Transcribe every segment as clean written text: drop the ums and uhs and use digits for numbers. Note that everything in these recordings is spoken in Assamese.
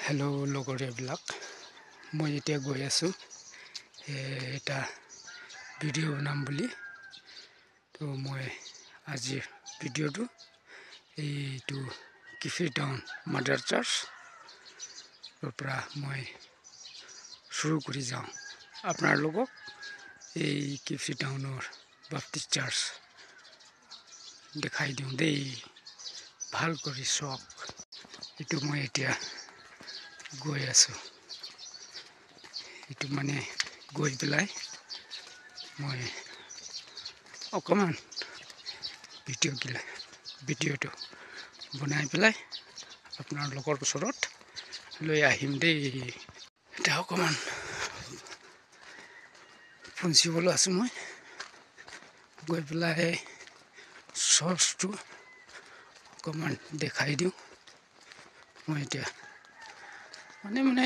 হেল্ল' লগৰীয়াবিলাক, মই এতিয়া গৈ আছোঁ এটা ভিডিঅ' বনাম বুলি। তো মই আজিৰ ভিডিঅ'টো এইটো কিফি টাউন মাদাৰ চাৰ্চৰ পৰা মই শুৰু কৰি যাওঁ। আপোনালোকক এই কিফি টাউনৰ বাপ্তিষ্ট চাৰ্চ দেখাই দিওঁ দেই, ভাল কৰি চাওক। এইটো মই এতিয়া গৈ আছোঁ। এইটো মানে গৈ পেলাই মই অকণমান ভিডিঅ'টো বনাই পেলাই আপোনালোকৰ ওচৰত লৈ আহিম দেই। এতিয়া অকণমান পঞ্চিবলৈ আছোঁ মই, গৈ পেলাই চৰ্চটো অকণমান দেখাই দিওঁ। মই এতিয়া মানে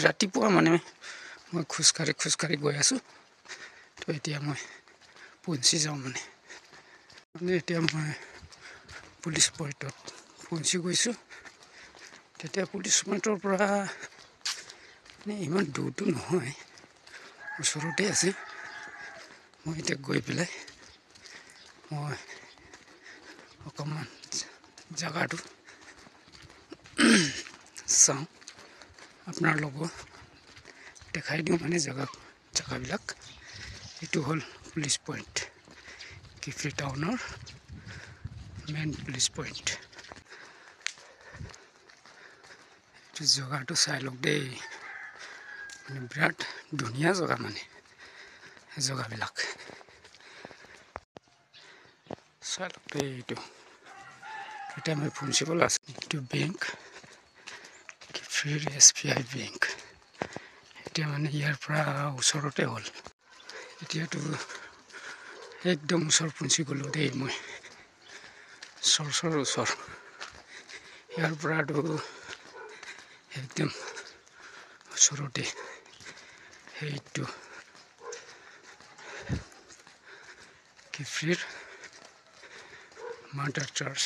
ৰাতিপুৱা মই খোজকাঢ়ি গৈ আছোঁ। তো এতিয়া মই পঞ্চি যাওঁ মানে এতিয়া মই পুলিচ পইণ্টত পঞ্চি গৈছোঁ। তেতিয়া পুলিচ পইণ্টৰ পৰা ইমান দূৰটো নহয়, ওচৰতে আছে। মই এতিয়া গৈ পেলাই মই অকণমান জেগাটো চাওঁ, আপোনালোকক দেখাই দিওঁ মানে জেগাবিলাক। এইটো হ'ল পুলিচ পইণ্ট, কিফি টাউনৰ মেইন পুলিচ পইণ্ট। এইটো জেগাটো চাই লওক দেই, বিৰাট ধুনীয়া জেগা মানে জেগাবিলাক চাই লওক দেই। এইটো এতিয়া মই প্ৰিন্সিপাল আছোঁ। এইটো বেংক, কিফিৰ SBI বেংক। এতিয়া মানে ইয়াৰ পৰা ওচৰতে হ'ল। এতিয়াতো একদম ওচৰ পঞ্চি গ'লোঁ দেই মই, চৰ্চৰ ওচৰ। ইয়াৰ পৰাতো একদম ওচৰতে সেইটো কিফিৰ মাদাৰ চাৰ্চ,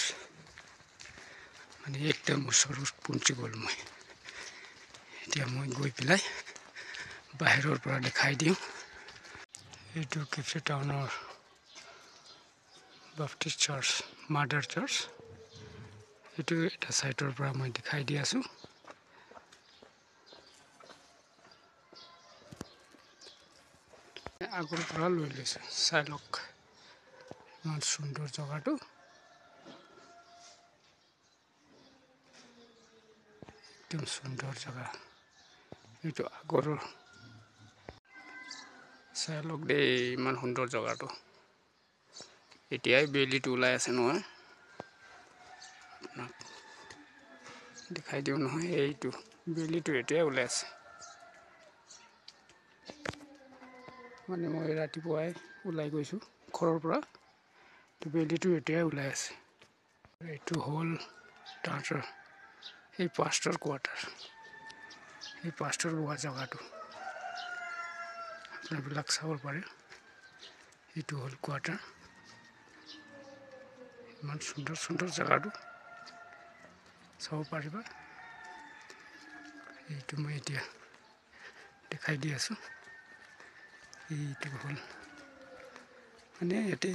মানে একদম ওচৰত পঞ্চি গ'ল মই। এতিয়া মই গৈ পেলাই বাহিৰৰ পৰা দেখাই দিওঁ। এইটো কিফি টাউনৰ বাপ্তিষ্ট চাৰ্চ, মাদাৰ চাৰ্চ। এইটো এটা ছাইডৰ পৰা মই দেখাই দি আছোঁ। আগৰ পৰা লৈ লৈছোঁ, চাই লওক ইমান সুন্দৰ জেগাটো। একদম সুন্দৰ জেগা, এইটো আগৰ। চাই লওক দেই, ইমান সুন্দৰ জেগাটো। এতিয়াই বেলিটো ওলাই আছে নহয়, আপোনাক দেখাই দিওঁ নহয়। এইটো বেলিটো এতিয়াই ওলাই আছে, মানে মই ৰাতিপুৱাই ওলাই গৈছোঁ ঘৰৰ পৰা। বেলিটো এতিয়াই ওলাই আছে। এইটো হ'ল তাহাঁতৰ এই পাষ্টাৰ কোৱাৰ্টাৰ, এই পাষ্টাৰ বহা জেগাটো আপোনাবিলাক চাব পাৰে। এইটো হ'ল কোৱাৰ্টাৰ, ইমান সুন্দৰ জেগাটো চাব পাৰিবা। এইটো মই এতিয়া দেখাই দি আছোঁ। এইটো হ'ল মানে ইয়াতে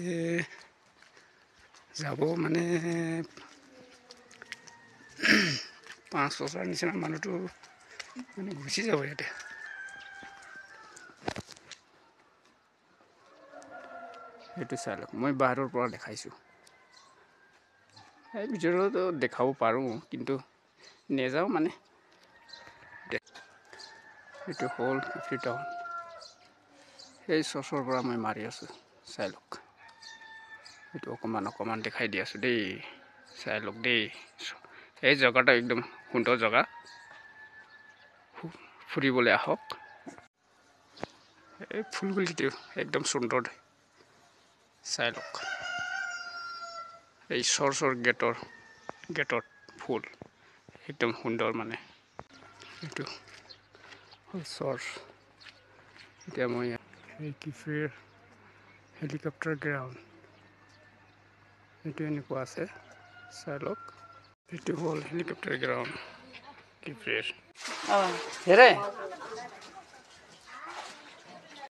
যাব মানে 5 বছৰ নিচিনা মানুহটো মানে গুচি যাব ইয়াতে। সেইটো চাই লওক, মই বাহিৰৰ পৰা দেখাইছোঁ। এই ভিতৰতো দেখাব পাৰোঁ, কিন্তু নেযাওঁ মানে। এইটো হ'ল কিফি টাউন, সেই চচৰ পৰা মই মাৰি আছোঁ, চাই লওক। এইটো অকণমান দেখাই দি আছোঁ দেই, চাই লওক দেই। এই জেগাটা একদম সুন্দৰ জেগা, ফুৰিবলৈ আহক। এই ফুলগুলিটো একদম সুন্দৰ, চাই লওক। এই চৰ্চৰ গেটত ফুল একদম সুন্দৰ মানে। এইটো হ'ল চৰ্চ। এতিয়া মই এই কিফিৰ হেলিকপ্টাৰ গ্ৰাউণ্ড, এইটো এনেকুৱা আছে, চাই লওক। এইটো হ'ল হেলিকপ্টাৰ গ্ৰাউণ্ড, कि फ्रेश हेरे